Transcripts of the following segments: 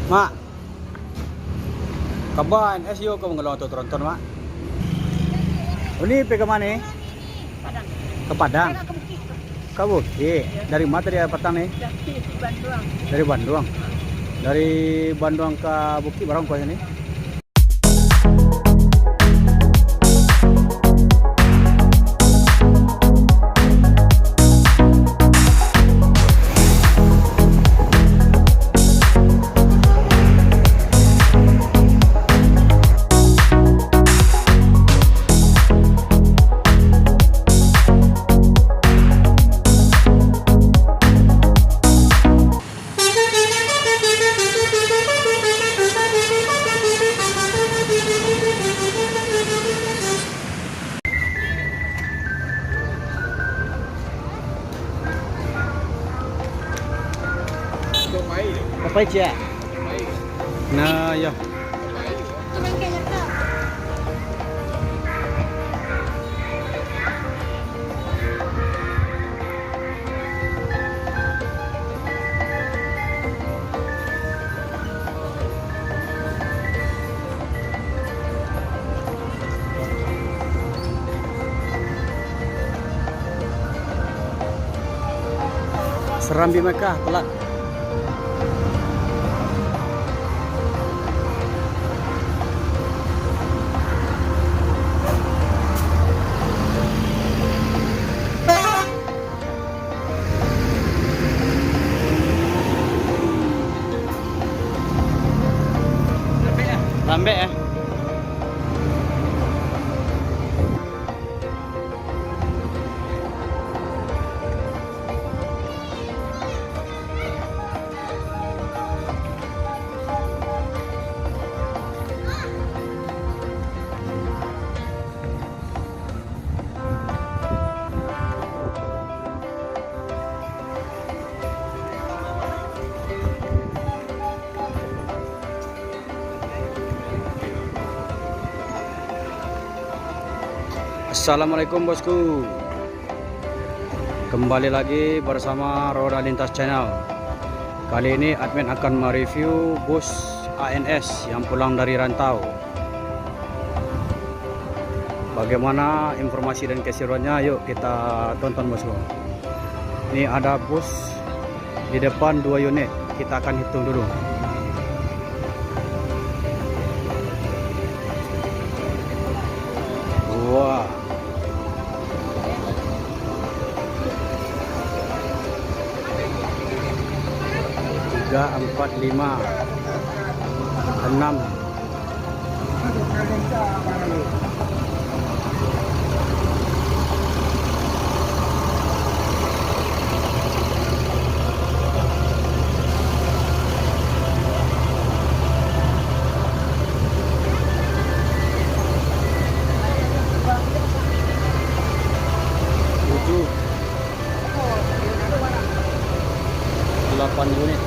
Mak, kaban SEO ka mga loto tronton, Mak. Ini pe ke mana? Padang. Ke Padang. Saya ke Bukit. Ke Bukit. Dari mana tadi petang nih? Dari Bandung. Dari Bandung. Dari Bandung ke Bukit barang kau ini? Apa aja? Nah, ya. Serambi Mekah telat. Lambe ya. Assalamualaikum bosku. Kembali lagi bersama Roda Lintas Channel. Kali ini admin akan mereview bus ANS yang pulang dari rantau. Bagaimana informasi dan keseruannya? Yuk kita tonton bosku. Ini ada bus di depan 2 unit. Kita akan hitung dulu. Wah. 3, 4, 5, 6. Tujuh, 8 unit.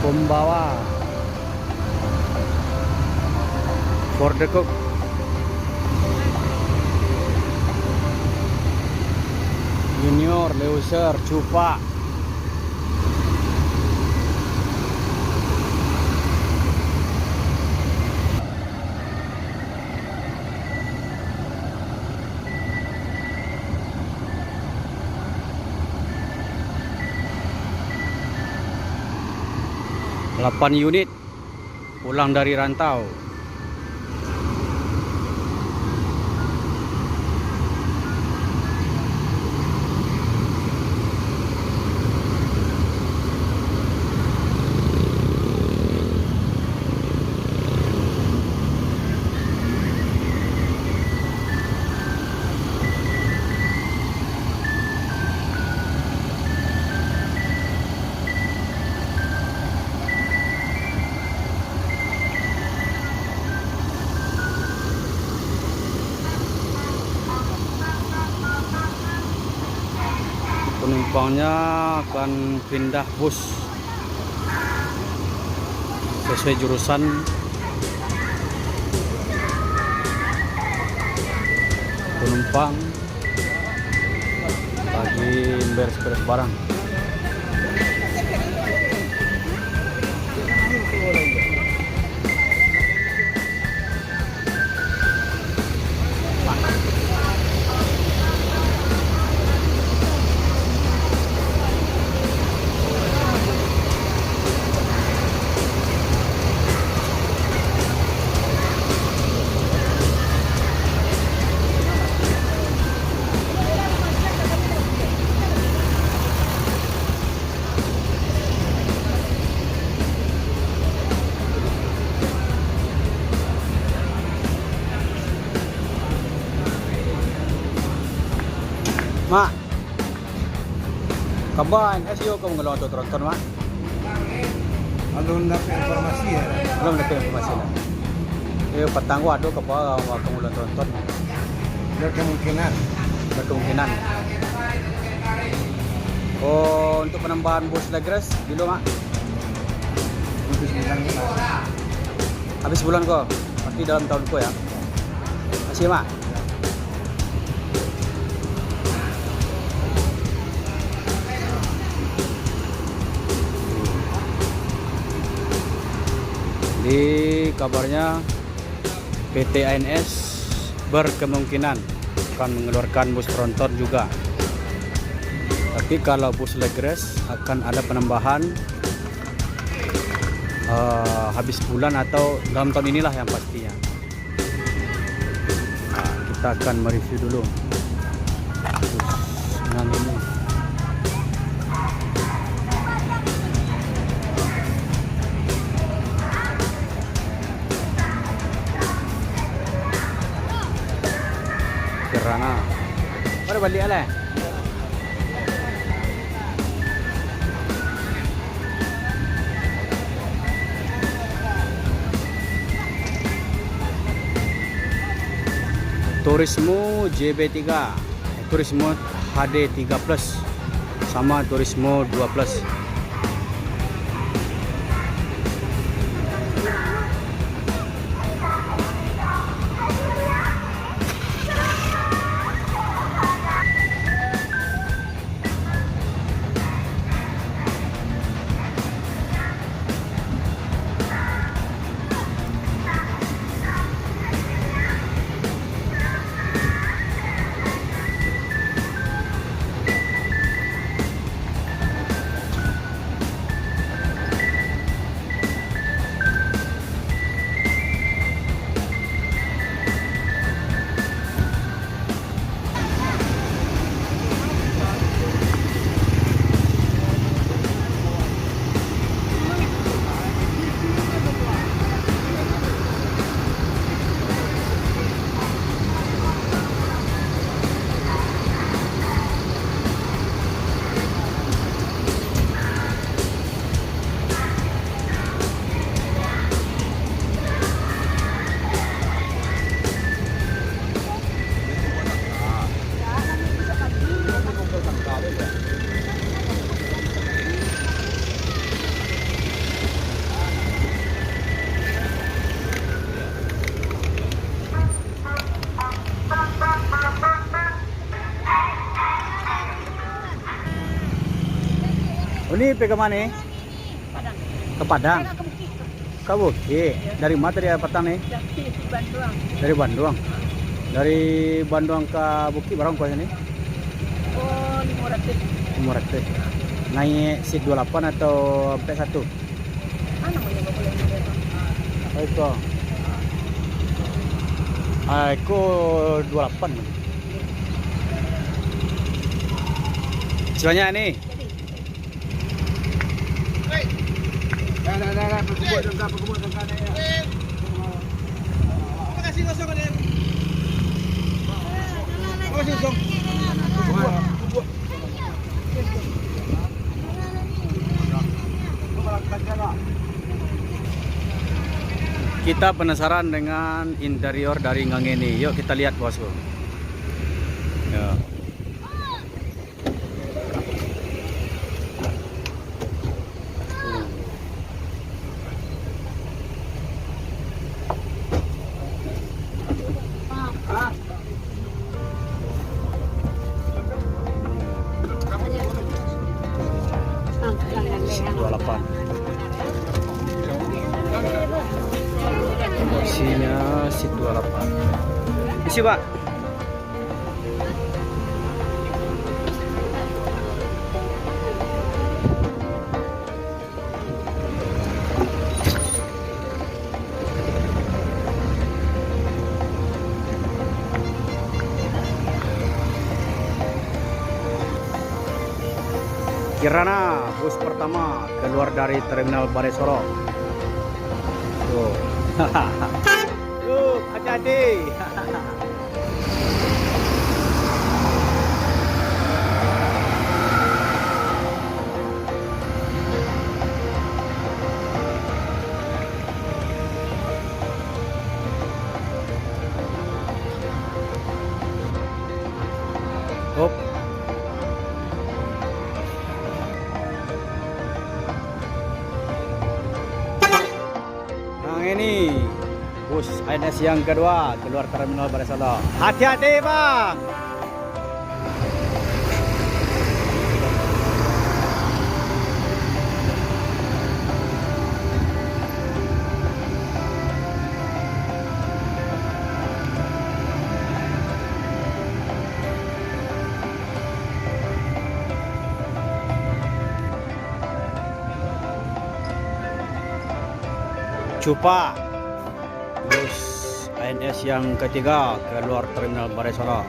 Pembawa Ford Cook Junior Leuser Cupa. Delapan unit pulang dari rantau. Penumpangnya akan pindah bus sesuai jurusan. Penumpang lagi beres-beres barang. Mak, kapan SEO kamu ngelawat tronton, Mak? Belum dapat informasi ya. Belum dapat informasi lah. Petang waduh kapan kamu ngelawat tronton? Berkemungkinan. Berkemungkinan. Oh, untuk penambahan bus Legres dulu, Mak? Untuk 9 bulan. Habis bulan kok? Pasti dalam tahun kok ya? Masih, Mak? Di kabarnya PT ANS berkemungkinan akan mengeluarkan bus tronton juga. Tapi kalau bus Legres akan ada penambahan habis bulan atau dalam tahun inilah yang pastinya. Nah, kita akan mereview dulu bus yang ini. Kirana. Mana balik lah? Turismo JB3, Turismo HD3 Plus sama Turismo 2 Plus. Ini pergi ke mana? Padang. Ke Padang. Saya nak ke Bukit. Ke Bukit. Dari mana tadi petang nih? Dari Bandung. Dari Bandung. Dari Bandung ke Bukit berapa kau sini? Oh, 500. 500. Naik seat 28 atau P1? Ah, namanya nggak boleh naik. Itu. Aku 28. Sebanyak nih. Jadi, Dah, perkebun dengkan ya. Makasih kosong kan ya. Makasih kosong. Kita penasaran dengan interior dari Ngang ini. Yuk kita lihat bosku. Ya. Transit 28. Isi, Pak. Kirana bus pertama keluar dari Terminal Balai Solo. Tuh. Tuh, hati-hati. Hop. Ini bus ANS yang kedua keluar Terminal Balai Solo. Hati-hati, Bang. Cupa bus ANS yang ketiga keluar Terminal Balai Solo.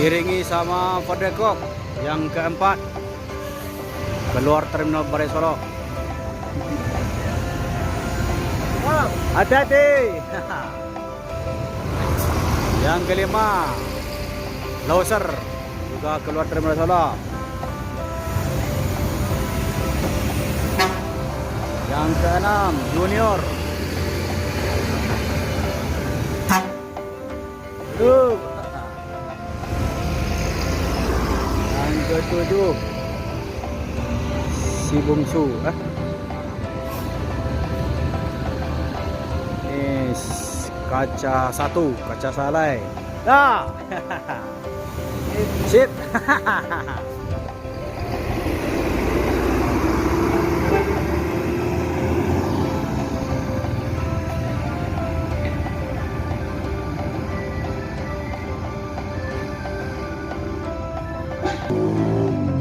Diiringi sama Fordekop yang keempat keluar Terminal Balai Solo. Hati-hati. Yang kelima Loser juga keluar Terminal Solo. Yang keenam Junior. Tuh. Ketujuh si bungsu kaca satu, kaca salai. Dah. Sip.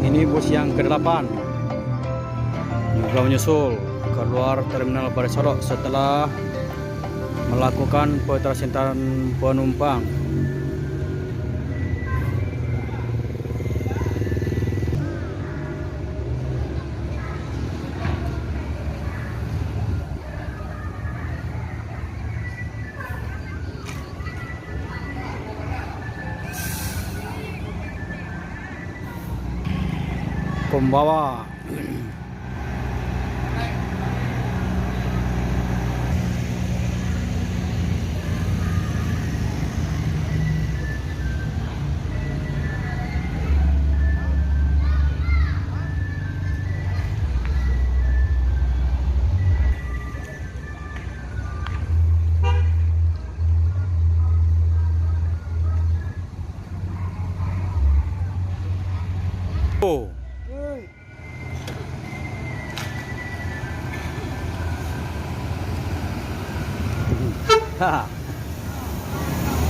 Ini bus yang ke-8 juga menyusul keluar Terminal Balai Solo setelah melakukan petransiten penumpang. Pembawa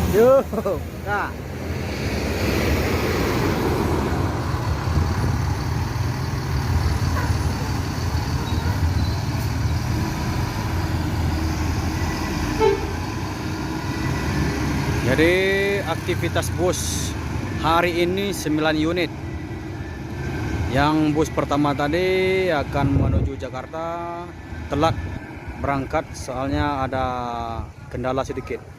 Yo, nah. Jadi aktivitas bus hari ini 9 unit. Yang bus pertama tadi akan menuju Jakarta, telat berangkat soalnya ada kendala sedikit.